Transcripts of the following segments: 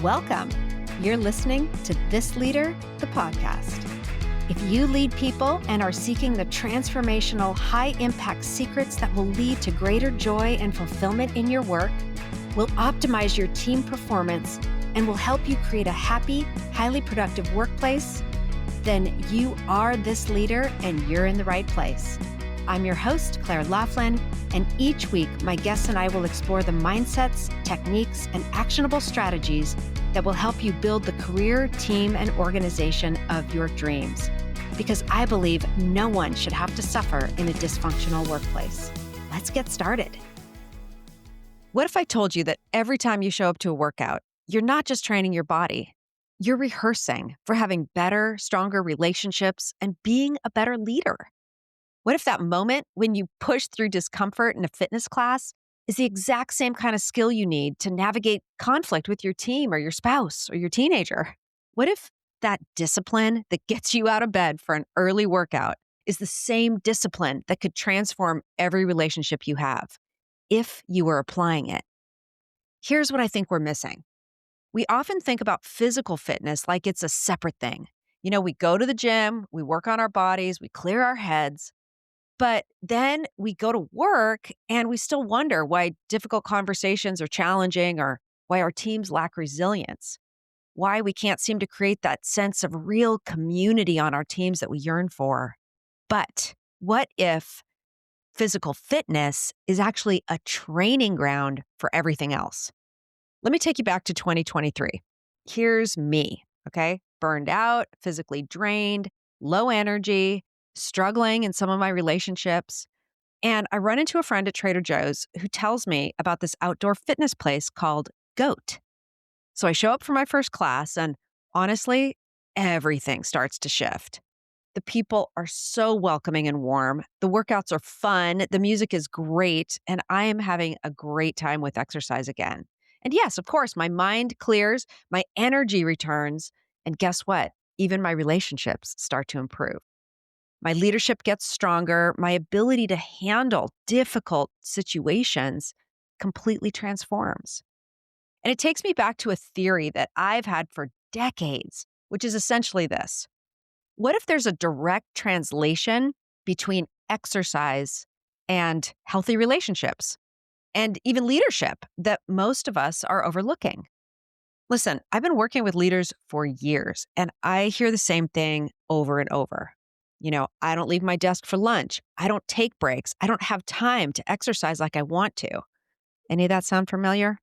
Welcome. You're listening to This Leader, the podcast. If you lead people and are seeking the transformational, high-impact secrets that will lead to greater joy and fulfillment in your work, will optimize your team performance, and will help you create a happy, highly productive workplace, then you are this leader and you're in the right place. I'm your host, Claire Laughlin, and each week my guests and I will explore the mindsets, techniques, and actionable strategies that will help you build the career, team, and organization of your dreams. Because I believe no one should have to suffer in a dysfunctional workplace. Let's get started. What if I told you that every time you show up to a workout, you're not just training your body, you're rehearsing for having better, stronger relationships and being a better leader? What if that moment when you push through discomfort in a fitness class is the exact same kind of skill you need to navigate conflict with your team or your spouse or your teenager? What if that discipline that gets you out of bed for an early workout is the same discipline that could transform every relationship you have if you were applying it? Here's what I think we're missing. We often think about physical fitness like it's a separate thing. You know, we go to the gym, we work on our bodies, we clear our heads, but then we go to work and we still wonder why difficult conversations are challenging or why our teams lack resilience, why we can't seem to create that sense of real community on our teams that we yearn for. But what if physical fitness is actually a training ground for everything else? Let me take you back to 2023. Here's me, okay? Burned out, physically drained, low energy, struggling in some of my relationships. And I run into a friend at Trader Joe's who tells me about this outdoor fitness place called GOAT. So I show up for my first class and honestly, everything starts to shift. The people are so welcoming and warm. The workouts are fun. The music is great. And I am having a great time with exercise again. And yes, of course, my mind clears, my energy returns. And guess what? Even my relationships start to improve. My leadership gets stronger. My ability to handle difficult situations completely transforms. And it takes me back to a theory that I've had for decades, which is essentially this. What if there's a direct translation between exercise and healthy relationships and even leadership that most of us are overlooking? Listen, I've been working with leaders for years, and I hear the same thing over and over. You know, I don't leave my desk for lunch. I don't take breaks. I don't have time to exercise like I want to. Any of that sound familiar?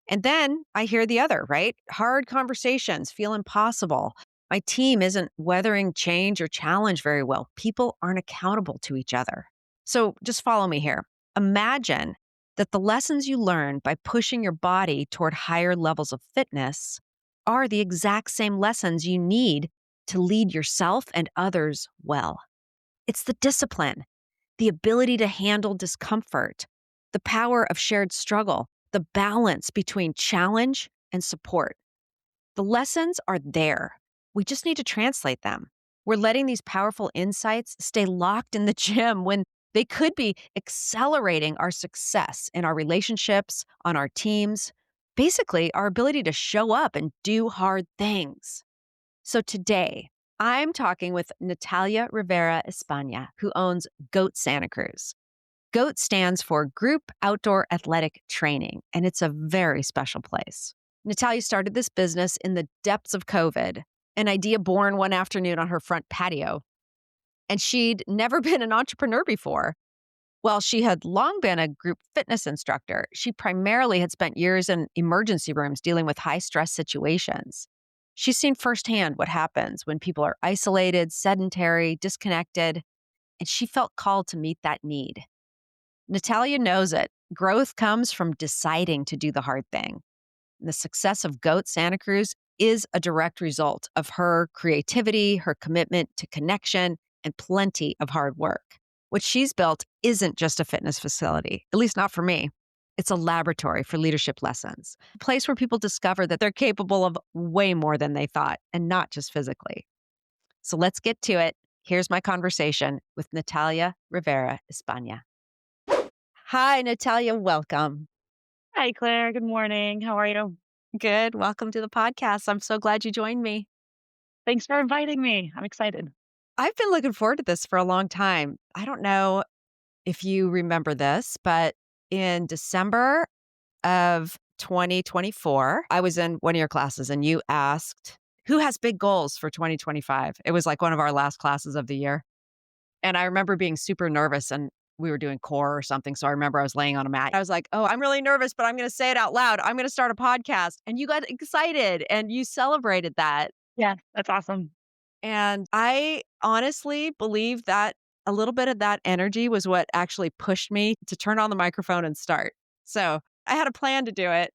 And then I hear the other, right? Hard conversations feel impossible. My team isn't weathering change or challenge very well. People aren't accountable to each other. So just follow me here. Imagine that the lessons you learn by pushing your body toward higher levels of fitness are the exact same lessons you need to lead yourself and others well. It's the discipline, the ability to handle discomfort, the power of shared struggle, the balance between challenge and support. The lessons are there. We just need to translate them. We're letting these powerful insights stay locked in the gym when they could be accelerating our success in our relationships, on our teams, basically our ability to show up and do hard things. So today, I'm talking with Natalia Rivera-España, who owns GOAT Santa Cruz. GOAT stands for Group Outdoor Athletic Training, and it's a very special place. Natalia started this business in the depths of COVID, an idea born one afternoon on her front patio. And she'd never been an entrepreneur before. While she had long been a group fitness instructor, she primarily had spent years in emergency rooms dealing with high-stress situations. She's seen firsthand what happens when people are isolated, sedentary, disconnected, and she felt called to meet that need. Natalia knows it. Growth comes from deciding to do the hard thing. And the success of GOAT Santa Cruz is a direct result of her creativity, her commitment to connection, and plenty of hard work. What she's built isn't just a fitness facility, at least not for me. It's a laboratory for leadership lessons, a place where people discover that they're capable of way more than they thought, and not just physically. So let's get to it. Here's my conversation with Natalia Rivera-España. Hi, Natalia. Welcome. Hi, Claire. Good morning. How are you? Good. Welcome to the podcast. I'm so glad you joined me. Thanks for inviting me. I'm excited. I've been looking forward to this for a long time. I don't know if you remember this, but in December of 2024, I was in one of your classes and you asked, who has big goals for 2025? It was like one of our last classes of the year. And I remember being super nervous and we were doing core or something. So I remember I was laying on a mat. I was like, oh, I'm really nervous, but I'm going to say it out loud. I'm going to start a podcast. And you got excited and you celebrated that. Yeah, that's awesome. And I honestly believe that a little bit of that energy was what actually pushed me to turn on the microphone and start. So I had a plan to do it,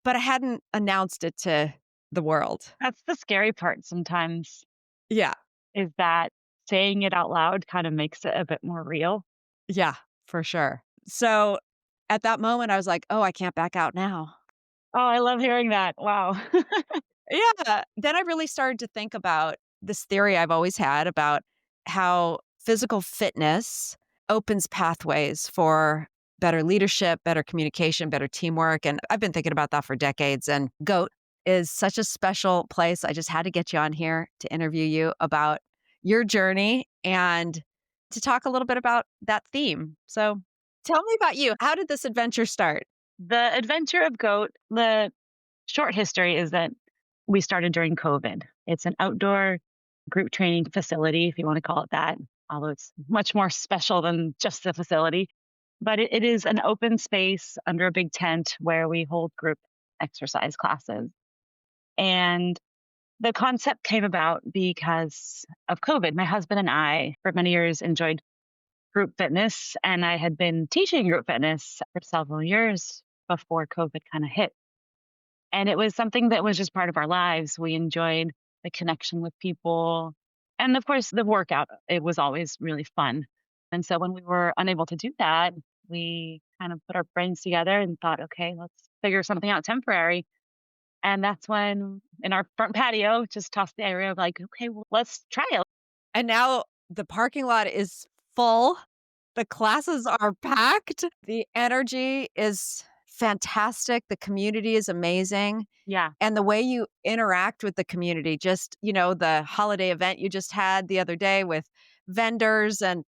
but I hadn't announced it to the world. That's the scary part sometimes Yeah. is that saying it out loud kind of makes it a bit more real. Yeah, for sure. So at that moment, I was like, oh, I can't back out now. Oh, I love hearing that. Wow. Yeah. Then I really started to think about this theory I've always had about how physical fitness opens pathways for better leadership, better communication, better teamwork. And I've been thinking about that for decades. And GOAT is such a special place. I just had to get you on here to interview you about your journey and to talk a little bit about that theme. So tell me about you. How did this adventure start? The adventure of GOAT, the short history is that we started during COVID. It's an outdoor group training facility, if you want to call it that, although it's much more special than just a facility. But it is an open space under a big tent where we hold group exercise classes. And the concept came about because of COVID. My husband and I, for many years, enjoyed group fitness, and I had been teaching group fitness for several years before COVID kind of hit. And it was something that was just part of our lives. We enjoyed the connection with people. And of course, the workout, it was always really fun. And so when we were unable to do that, we kind of put our brains together and thought, okay, let's figure something out temporary. And that's when in our front patio, just tossed the area of like, okay, well, let's try it. And now the parking lot is full. The classes are packed. The energy is fantastic. The community is amazing. Yeah, And the way you interact with the community, just, the holiday event you just had the other day with vendors and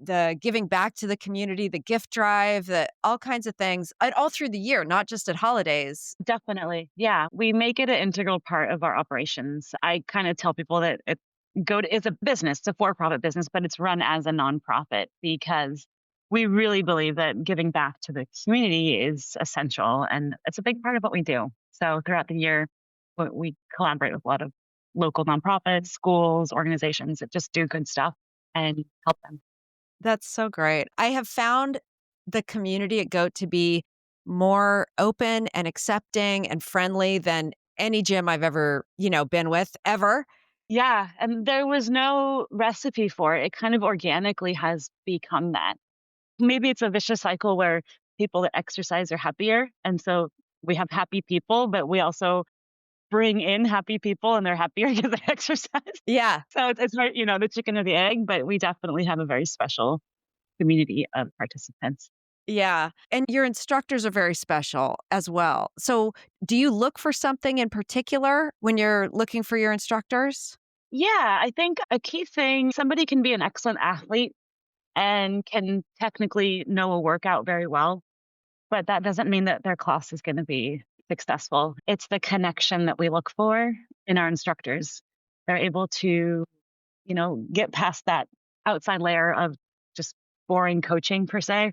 the giving back to the community, the gift drive, the all kinds of things, and all through the year, not just at holidays. definitely. Yeah, we make it an integral part of our operations. I kind of tell people that it's a business, it's a for-profit business, but it's run as a nonprofit because we really believe that giving back to the community is essential and it's a big part of what we do. So throughout the year, we collaborate with a lot of local nonprofits, schools, organizations that just do good stuff and help them. That's so great. I have found the community at GOAT to be more open and accepting and friendly than any gym I've ever, been with ever. Yeah, and there was no recipe for it. It kind of organically has become that. Maybe it's a vicious cycle where people that exercise are happier. And so we have happy people, but we also bring in happy people and they're happier because they exercise. Yeah. So it's hard, the chicken or the egg, but we definitely have a very special community of participants. Yeah. And your instructors are very special as well. So, do you look for something in particular when you're looking for your instructors? Yeah, I think a key thing somebody can be an excellent athlete and can technically know a workout very well, but that doesn't mean that their class is going to be successful. It's the connection that we look for in our instructors. They're able to, get past that outside layer of just boring coaching per se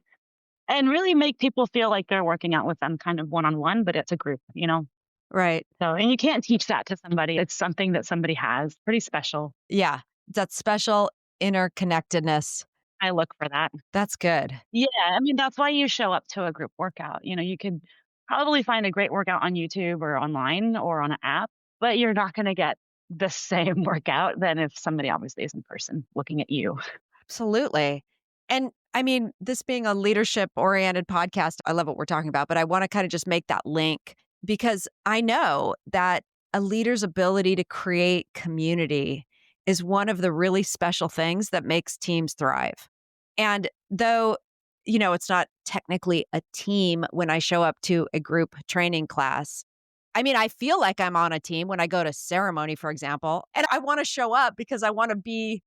and really make people feel like they're working out with them kind of one on one, but it's a group. Right. So, and you can't teach that to somebody. It's something that somebody has pretty special. Yeah. That special interconnectedness. I look for that. That's good. Yeah, I mean, that's why you show up to a group workout. You could probably find a great workout on YouTube or online or on an app, but you're not going to get the same workout than if somebody obviously is in person looking at you. Absolutely. And I mean, this being a leadership oriented podcast, I love what we're talking about, but I want to kind of just make that link because I know that a leader's ability to create community is one of the really special things that makes teams thrive. And though, it's not technically a team when I show up to a group training class, I mean, I feel like I'm on a team when I go to ceremony, for example, and I wanna show up because I wanna be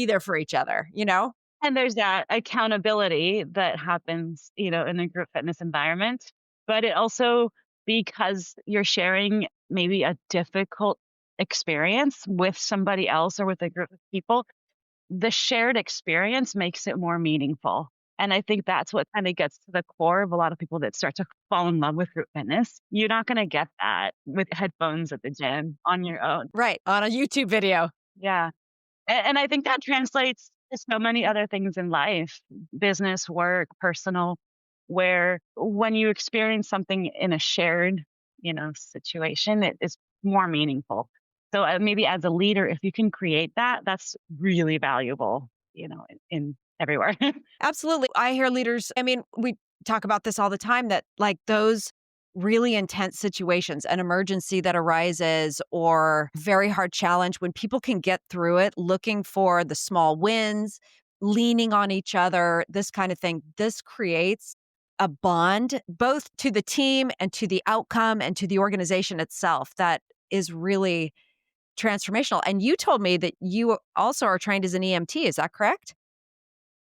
there for each other, you know? And there's that accountability that happens, in a group fitness environment, but it also because you're sharing maybe a difficult experience with somebody else or with a group of people, the shared experience makes it more meaningful. And I think that's what kind of gets to the core of a lot of people that start to fall in love with group fitness. You're not going to get that with headphones at the gym on your own. Right, on a YouTube video. Yeah. And I think that translates to so many other things in life, business, work, personal, where when you experience something in a shared, situation, it is more meaningful. So maybe as a leader, if you can create that, that's really valuable, in everywhere. Absolutely. I hear leaders, I mean, we talk about this all the time that like those really intense situations, an emergency that arises or very hard challenge, when people can get through it, looking for the small wins, leaning on each other, this kind of thing, this creates a bond both to the team and to the outcome and to the organization itself that is really transformational. And you told me that you also are trained as an EMT. Is that correct?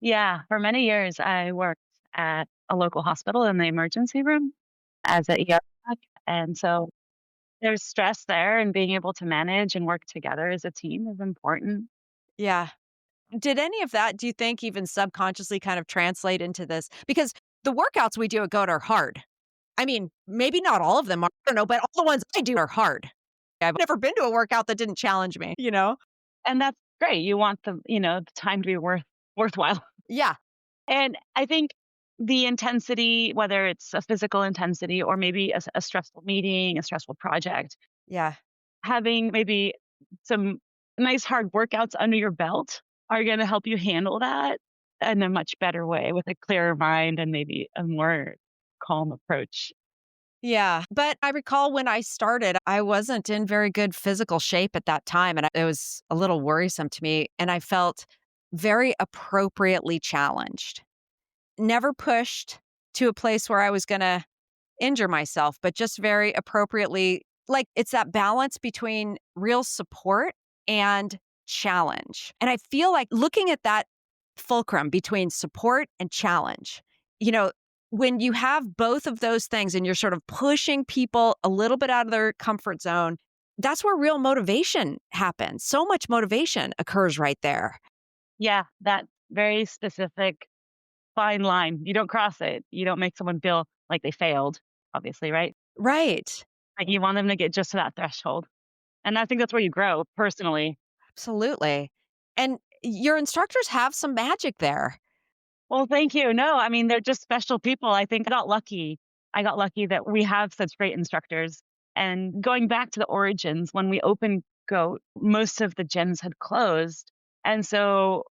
Yeah. For many years, I worked at a local hospital in the emergency room as a ER tech. And so there's stress there, and being able to manage and work together as a team is important. Yeah. Did any of that, do you think, even subconsciously kind of translate into this? Because the workouts we do at GOAT are hard. I mean, maybe not all of them are, I don't know, but all the ones I do are hard. I've never been to a workout that didn't challenge me, you know? And that's great. You want the time to be worthwhile. Yeah. And I think the intensity, whether it's a physical intensity or maybe a stressful meeting, a stressful project, Yeah. having maybe some nice hard workouts under your belt are going to help you handle that in a much better way with a clearer mind and maybe a more calm approach. Yeah. But I recall when I started, I wasn't in very good physical shape at that time. And it was a little worrisome to me. And I felt very appropriately challenged, never pushed to a place where I was going to injure myself, but just very appropriately, like, it's that balance between real support and challenge. And I feel like looking at that fulcrum between support and challenge, you know, when you have both of those things and you're sort of pushing people a little bit out of their comfort zone, that's where real motivation happens. So much motivation occurs right there. Yeah, that very specific fine line. You don't cross it. You don't make someone feel like they failed, obviously, right? Right. Like you want them to get just to that threshold. And I think that's where you grow personally. Absolutely. And your instructors have some magic there. Well, thank you. No, I mean, they're just special people. I think I got lucky. I got lucky that we have such great instructors. And going back to the origins, when we opened GOAT, most of the gyms had closed. And so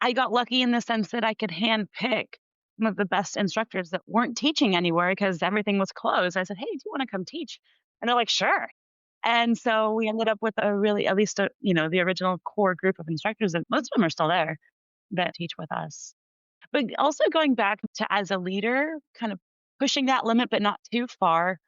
I got lucky in the sense that I could hand pick some of the best instructors that weren't teaching anywhere because everything was closed. I said, "Hey, do you want to come teach?" And they're like, "Sure." And so we ended up with a really, at least, the original core group of instructors, and most of them are still there that teach with us. But also going back to as a leader, kind of pushing that limit, but not too far.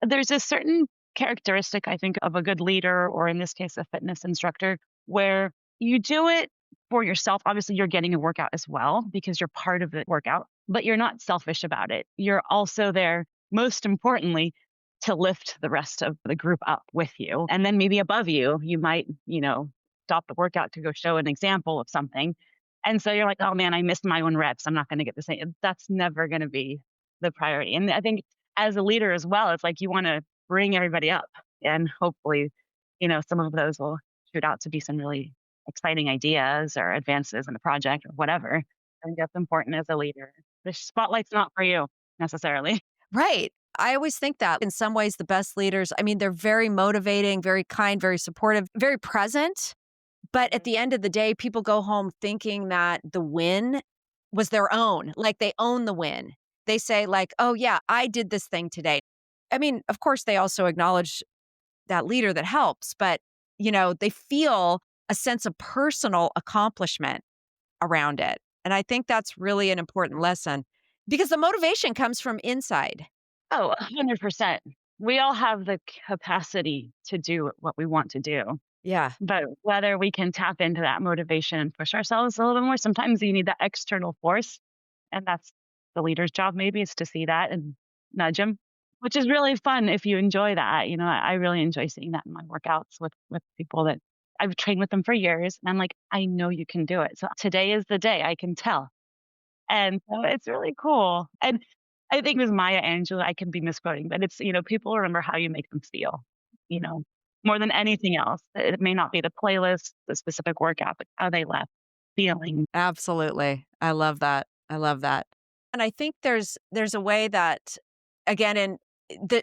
There's a certain characteristic, I think, of a good leader, or in this case, a fitness instructor, where you do it for yourself. Obviously, you're getting a workout as well because you're part of the workout, but you're not selfish about it. You're also there, most importantly, to lift the rest of the group up with you. And then maybe above you, you might, stop the workout to go show an example of something. And so you're like, oh man, I missed my own reps. I'm not going to get the same. That's never going to be the priority. And I think as a leader as well, it's like you want to bring everybody up, and hopefully, some of those will shoot out to be some really exciting ideas or advances in the project or whatever. I think that's important as a leader. The spotlight's not for you necessarily. Right. I always think that in some ways, the best leaders, I mean, they're very motivating, very kind, very supportive, very present. But at the end of the day, people go home thinking that the win was their own, like they own the win. They say, like, oh, yeah, I did this thing today. I mean, of course, they also acknowledge that leader that helps, but, they feel a sense of personal accomplishment around it. And I think that's really an important lesson because the motivation comes from inside. Oh, 100%. we all have the capacity to do what we want to do. Yeah, But whether we can tap into that motivation and push ourselves a little bit more, sometimes you need that external force. And that's the leader's job, maybe, is to see that and nudge them, which is really fun if you enjoy that. I really enjoy seeing that in my workouts with people that I've trained with them for years. And I'm like, I know you can do it. So today is the day, I can tell. And so it's really cool. And I think with Maya Angelou, I can be misquoting, but it's, people remember how you make them feel, you know, more than anything else. It may not be the playlist, the specific workout, but how they left feeling. absolutely. I love that. I love that. And I think there's a way that, again,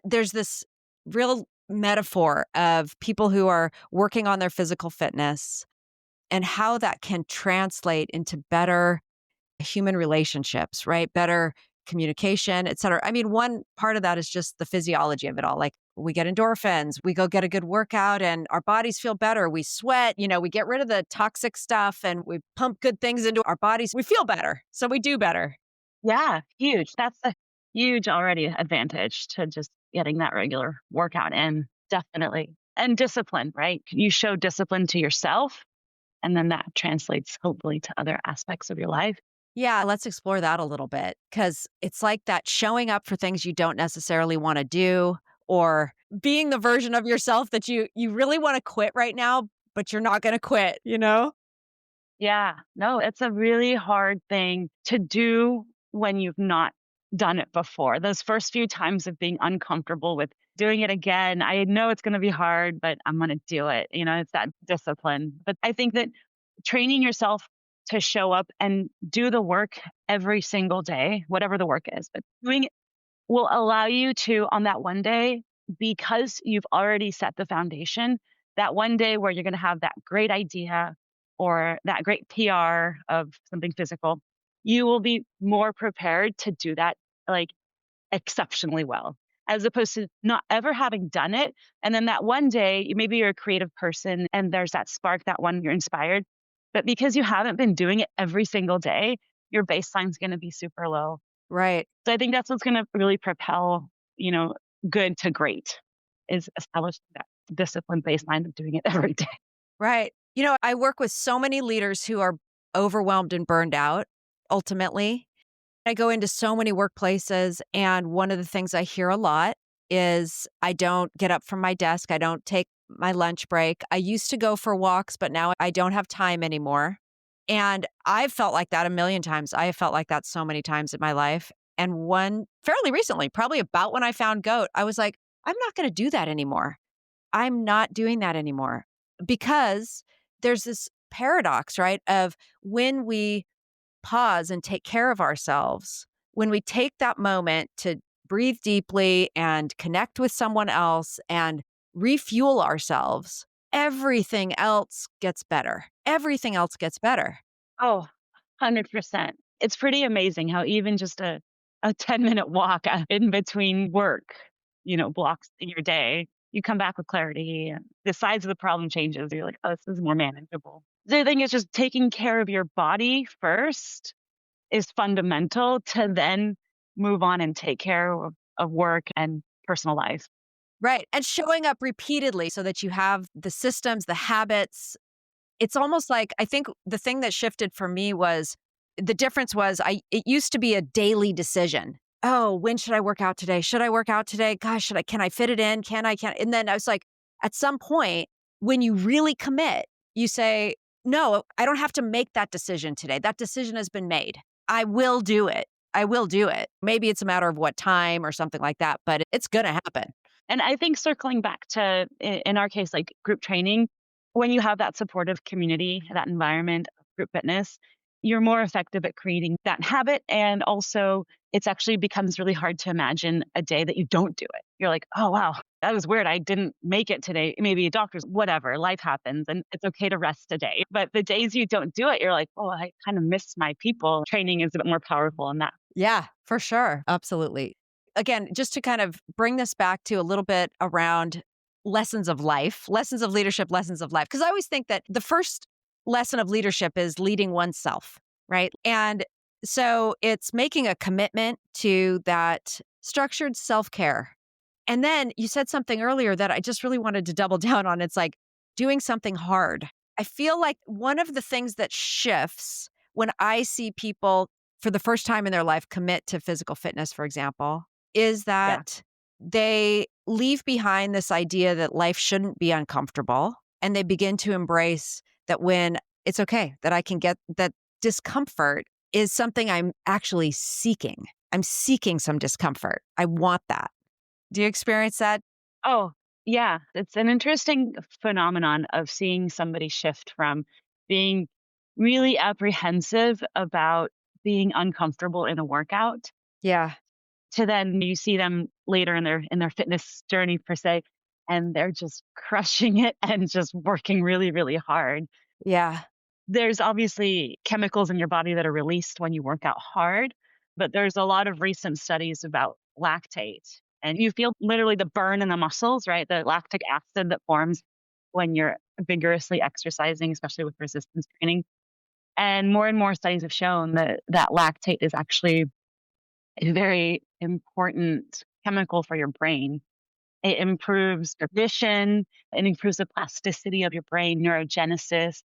there's this real metaphor of people who are working on their physical fitness and how that can translate into better human relationships, right? Better communication, et cetera. I mean, one part of that is just the physiology of it all. Like we get endorphins, we go get a good workout and our bodies feel better. We sweat, we get rid of the toxic stuff and we pump good things into our bodies. We feel better. So we do better. Yeah, huge. That's a huge already advantage to just getting that regular workout in. Definitely. And discipline, right? You show discipline to yourself, and then that translates hopefully to other aspects of your life. Yeah, let's explore that a little bit because it's like that showing up for things you don't necessarily want to do or being the version of yourself that you really want to quit right now, but you're not going to quit. Yeah, no, it's a really hard thing to do when you've not done it before. Those first few times of being uncomfortable with doing it again, I know it's going to be hard, but I'm going to do it. It's that discipline. But I think that training yourself to show up and do the work every single day, whatever the work is, but doing it will allow you to, on that one day, because you've already set the foundation, that one day where you're going to have that great idea or that great PR of something physical, you will be more prepared to do that like exceptionally well, as opposed to not ever having done it. And then that one day, maybe you're a creative person and there's that spark, that one you're inspired. But because you haven't been doing it every single day, your baseline's going to be super low. Right. So I think that's what's going to really propel, good to great is establishing that disciplined baseline of doing it every day. Right. I work with so many leaders who are overwhelmed and burned out ultimately. I go into so many workplaces, and one of the things I hear a lot is I don't get up from my desk. I don't take my lunch break. I used to go for walks, but now I don't have time anymore. And I've felt like that a million times. I have felt like that so many times in my life. And one fairly recently, probably about when I found goat, I was like, I'm not going to do that anymore. I'm not doing that anymore because there's this paradox, right? Of when we pause and take care of ourselves, when we take that moment to breathe deeply and connect with someone else and refuel ourselves, everything else gets better. Everything else gets better. Oh, 100%. It's pretty amazing how even just a 10-minute walk in between work, blocks in your day, you come back with clarity and the size of the problem changes. You're like, oh, this is more manageable. The thing is just taking care of your body first is fundamental to then move on and take care of work and personal life. Right. And showing up repeatedly so that you have the systems, the habits. It's almost like I think the thing that shifted for me was the difference was it used to be a daily decision. Oh, when should I work out today? Should I work out today? Gosh, can I fit it in? Can I? And then I was like, at some point, when you really commit, you say, no, I don't have to make that decision today. That decision has been made. I will do it. I will do it. Maybe it's a matter of what time or something like that, but it's going to happen. And I think circling back to, in our case, like group training, when you have that supportive community, that environment of group fitness, you're more effective at creating that habit. And also, it's actually becomes really hard to imagine a day that you don't do it. You're like, oh, wow, that was weird. I didn't make it today. Maybe a doctor's, whatever, life happens and it's okay to rest a day. But the days you don't do it, you're like, oh, I kind of miss my people. Training is a bit more powerful in that. Yeah, for sure. Absolutely. Again, just to kind of bring this back to a little bit around lessons of life, lessons of leadership, lessons of life. Because I always think that the first lesson of leadership is leading oneself, right? And so it's making a commitment to that structured self-care And then you said something earlier that I just really wanted to double down on. It's like doing something hard. I feel like one of the things that shifts when I see people for the first time in their life commit to physical fitness, for example, is Yeah. that they leave behind this idea that life shouldn't be uncomfortable. And they begin to embrace that when it's okay, that I can get that discomfort is something I'm actually seeking. I'm seeking some discomfort. I want that. Do you experience that? Oh, yeah. It's an interesting phenomenon of seeing somebody shift from being really apprehensive about being uncomfortable in a workout Yeah. to then you see them later in their fitness journey per se, and they're just crushing it and just working really, really hard. Yeah. There's obviously chemicals in your body that are released when you work out hard, but there's a lot of recent studies about lactate. And you feel literally the burn in the muscles, right? The lactic acid that forms when you're vigorously exercising, especially with resistance training. And more studies have shown that that lactate is actually a very important chemical for your brain. It improves your vision, it improves the plasticity of your brain, neurogenesis.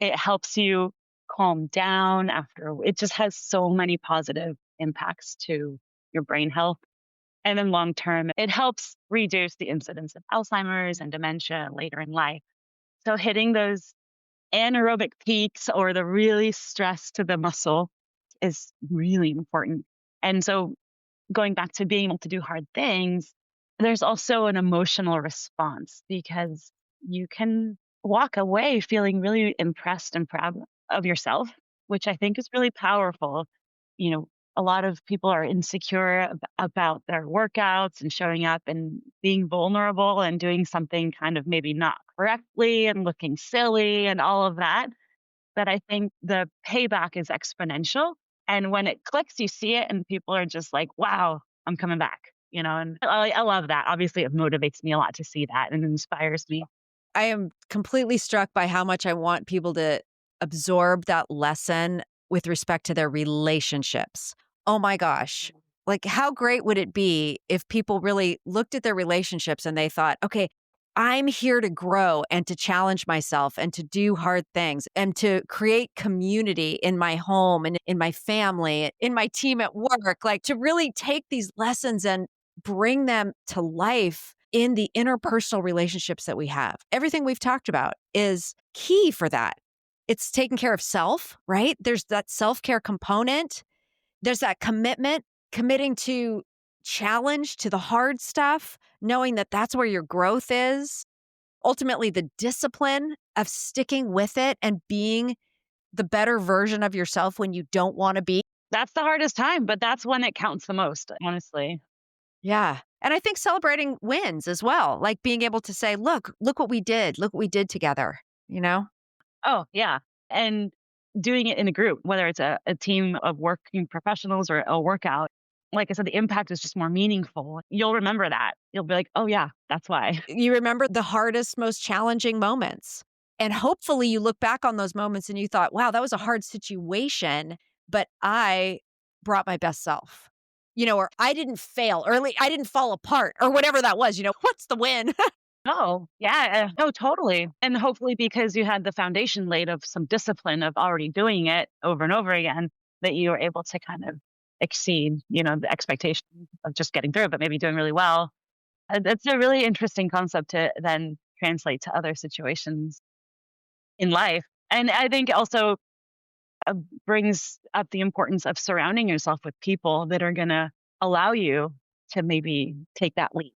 It helps you calm down after. It just has so many positive impacts to your brain health. And then long term, it helps reduce the incidence of Alzheimer's and dementia later in life. So hitting those anaerobic peaks or the really stress to the muscle is really important. And so going back to being able to do hard things, there's also an emotional response because you can walk away feeling really impressed and proud of yourself, which I think is really powerful. You know, a lot of people are insecure about their workouts and showing up and being vulnerable and doing something kind of maybe not correctly and looking silly and all of that. But I think the payback is exponential. And when it clicks, you see it, and people are just like, wow, I'm coming back, you know, and I love that. Obviously, it motivates me a lot to see that and inspires me. I am completely struck by how much I want people to absorb that lesson with respect to their relationships. Oh my gosh. Like, how great would it be if people really looked at their relationships and they thought, okay, I'm here to grow and to challenge myself and to do hard things and to create community in my home and in my family, in my team at work, like to really take these lessons and bring them to life in the interpersonal relationships that we have. Everything we've talked about is key for that. It's taking care of self, right? There's that self care component. There's that commitment, committing to challenge, to the hard stuff, knowing that that's where your growth is. Ultimately, the discipline of sticking with it and being the better version of yourself when you don't want to be. That's the hardest time, but that's when it counts the most, honestly. Yeah. And I think celebrating wins as well, like being able to say, look what we did. Look what we did together, you know? Oh, yeah. And doing it in a group, whether it's a team of working professionals or a workout, like I said, the impact is just more meaningful. You'll remember that. You'll be like, oh, yeah, that's why. You remember the hardest, most challenging moments. And hopefully you look back on those moments and you thought, wow, that was a hard situation, but I brought my best self. Or I didn't fail early, I didn't fall apart or whatever that was, what's the win? Oh, yeah. Oh, totally. And hopefully, because you had the foundation laid of some discipline of already doing it over and over again, that you were able to kind of exceed, the expectation of just getting through it, but maybe doing really well. That's a really interesting concept to then translate to other situations in life. And I think also uh, brings up the importance of surrounding yourself with people that are going to allow you to maybe take that leap,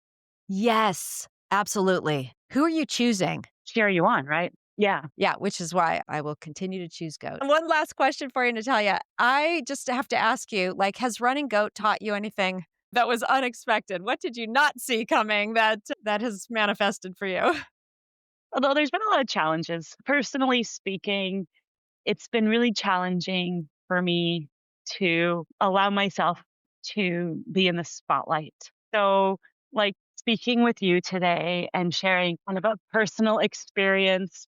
Yes, absolutely. Who are you choosing? cheer you on, right? Yeah. Yeah, which is why I will continue to choose goat. And one last question for you, Natalia. I just have to ask you, like, has running goat taught you anything that was unexpected? What did you not see coming that has manifested for you? Although there's been a lot of challenges. Personally speaking, it's been really challenging for me to allow myself to be in the spotlight. So, like speaking with you today and sharing kind of a personal experience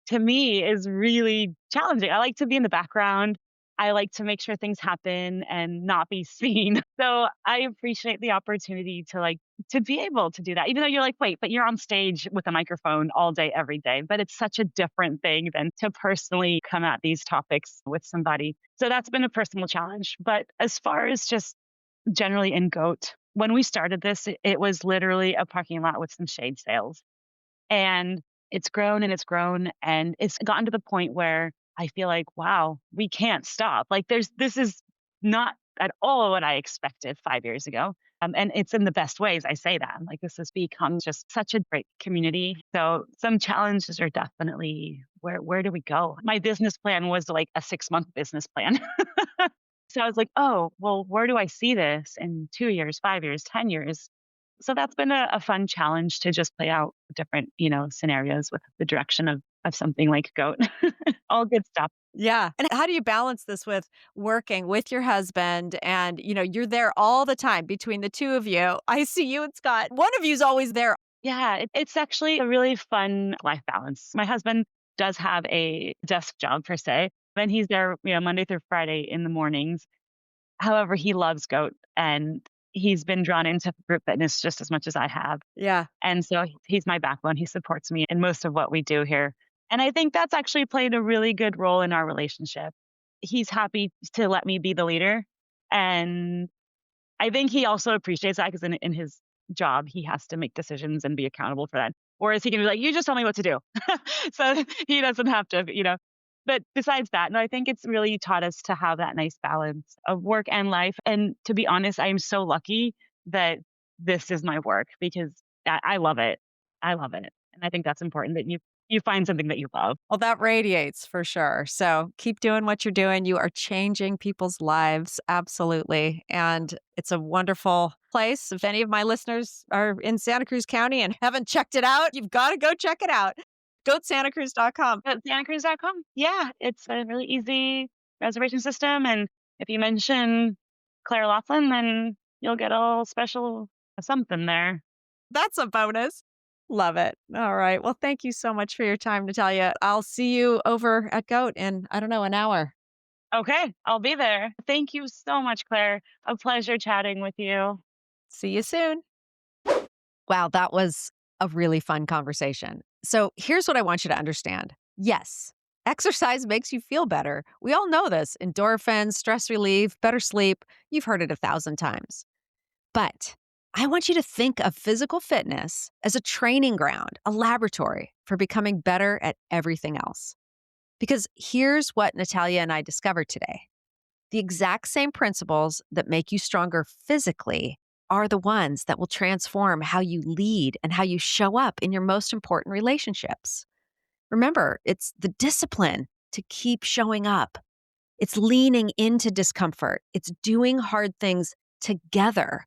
to me is really challenging. I like to be in the background. I like to make sure things happen and not be seen. So I appreciate the opportunity to be able to do that, even though you're like, wait, but you're on stage with a microphone all day, every day. But it's such a different thing than to personally come at these topics with somebody. So that's been a personal challenge. But as far as just generally in goat, when we started this, it was literally a parking lot with some shade sails. And it's grown and it's grown. And it's gotten to the point where I feel like, wow, we can't stop. Like this is not at all what I expected 5 years ago. And it's in the best ways. I say that. Like this has become just such a great community. So some challenges are definitely where do we go? My business plan was like a 6-month business plan. So I was like, oh, well, where do I see this in 2 years, 5 years, 10 years? So that's been a fun challenge to just play out different, scenarios with the direction of something like goat. All good stuff. Yeah. And how do you balance this with working with your husband and, you're there all the time between the two of you? I see you and Scott. One of you's always there. Yeah, it's actually a really fun life balance. My husband does have a desk job per se, and he's there, Monday through Friday in the mornings. However, he loves goat and he's been drawn into group fitness just as much as I have. Yeah. And so he's my backbone. He supports me in most of what we do here. And I think that's actually played a really good role in our relationship. He's happy to let me be the leader. And I think he also appreciates that because in his job, he has to make decisions and be accountable for that. Whereas he can be like, you just tell me what to do. So he doesn't have to. But besides that, no, I think it's really taught us to have that nice balance of work and life. And to be honest, I am so lucky that this is my work because I love it. I love it. And I think that's important that you find something that you love. Well, that radiates for sure. So keep doing what you're doing. You are changing people's lives. Absolutely. And it's a wonderful place. If any of my listeners are in Santa Cruz County and haven't checked it out, you've got to go check it out. GoatSantaCruz.com. GoatSantaCruz.com. Yeah, it's a really easy reservation system. And if you mention Claire Laughlin, then you'll get a special something there. That's a bonus. Love it. All right. Well, thank you so much for your time, Natalia. I'll see you over at Goat in, an hour. Okay, I'll be there. Thank you so much, Claire. A pleasure chatting with you. See you soon. Wow, that was a really fun conversation. So here's what I want you to understand. Yes, exercise makes you feel better. We all know this. Endorphins, stress relief, better sleep. You've heard it 1,000 times. But I want you to think of physical fitness as a training ground, a laboratory for becoming better at everything else. Because here's what Natalia and I discovered today. The exact same principles that make you stronger physically are the ones that will transform how you lead and how you show up in your most important relationships. Remember, it's the discipline to keep showing up. It's leaning into discomfort. It's doing hard things together.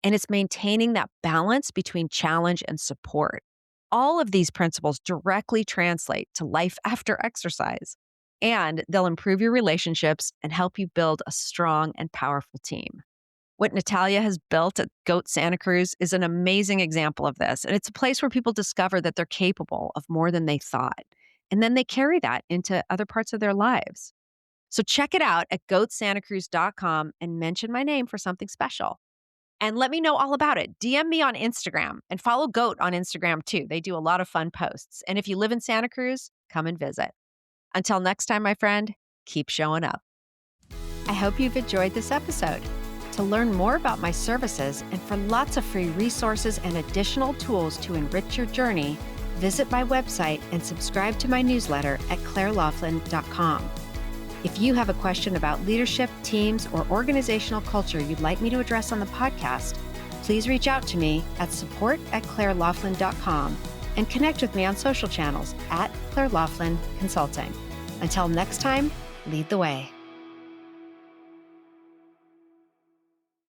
And it's maintaining that balance between challenge and support. All of these principles directly translate to life after exercise, and they'll improve your relationships and help you build a strong and powerful team. What Natalia has built at Goat Santa Cruz is an amazing example of this. And it's a place where people discover that they're capable of more than they thought. And then they carry that into other parts of their lives. So check it out at goatsantacruz.com and mention my name for something special. And let me know all about it. DM me on Instagram and follow Goat on Instagram too. They do a lot of fun posts. And if you live in Santa Cruz, come and visit. Until next time, my friend, keep showing up. I hope you've enjoyed this episode. To learn more about my services and for lots of free resources and additional tools to enrich your journey, visit my website and subscribe to my newsletter at clairelaughlin.com. If you have a question about leadership, teams, or organizational culture you'd like me to address on the podcast, please reach out to me at support@clairelaughlin.com and connect with me on social channels at Claire Laughlin Consulting. Until next time, lead the way.